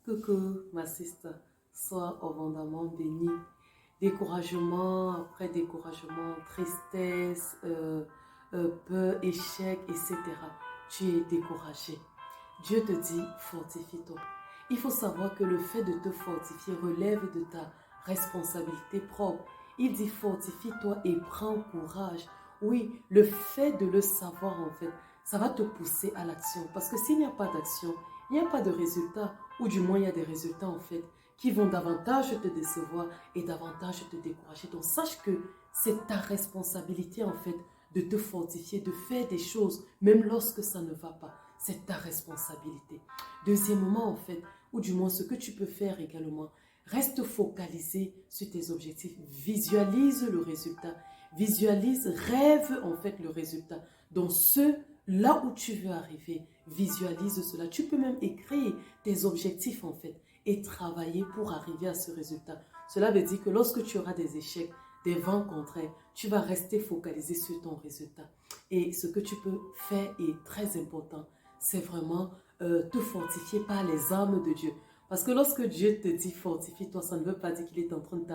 Coucou, ma sister, sois abondamment bénie. Découragement après découragement, tristesse, peur, échec, etc. Tu es découragé. Dieu te dit, fortifie-toi. Il faut savoir que le fait de te fortifier relève de ta responsabilité propre. Il dit, fortifie-toi et prends courage. Oui, le fait de le savoir, en fait, ça va te pousser à l'action. Parce que s'il n'y a pas d'action, il n'y a pas de résultat. Ou du moins, il y a des résultats, en fait, qui vont davantage te décevoir et davantage te décourager. Donc, sache que c'est ta responsabilité, en fait, de te fortifier, de faire des choses, même lorsque ça ne va pas. C'est ta responsabilité. Deuxièmement, en fait, ou du moins ce que tu peux faire également, reste focalisé sur tes objectifs. Visualise le résultat. Visualise, rêve en fait le résultat. Donc là où tu veux arriver, visualise cela. Tu peux même écrire tes objectifs en fait et travailler pour arriver à ce résultat. Cela veut dire que lorsque tu auras des échecs, des vents contraires, tu vas rester focalisé sur ton résultat. Et ce que tu peux faire est très important. C'est vraiment te fortifier par les armes de Dieu. Parce que lorsque Dieu te dit fortifie-toi, ça ne veut pas dire qu'il est en train de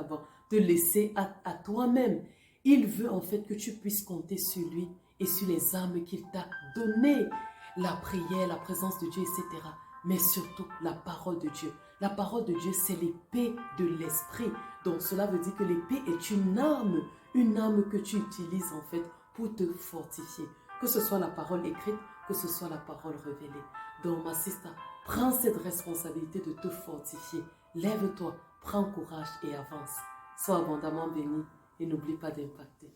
te laisser à toi-même. Il veut en fait que tu puisses compter sur lui et sur les armes qu'il t'a données. La prière, la présence de Dieu, etc. Mais surtout la parole de Dieu. La parole de Dieu, c'est l'épée de l'esprit. Donc cela veut dire que l'épée est une arme que tu utilises en fait pour te fortifier. Que ce soit la parole écrite, que ce soit la parole révélée. Donc ma sister, prends cette responsabilité de te fortifier. Lève-toi, prends courage et avance. Sois abondamment béni et n'oublie pas d'impacter.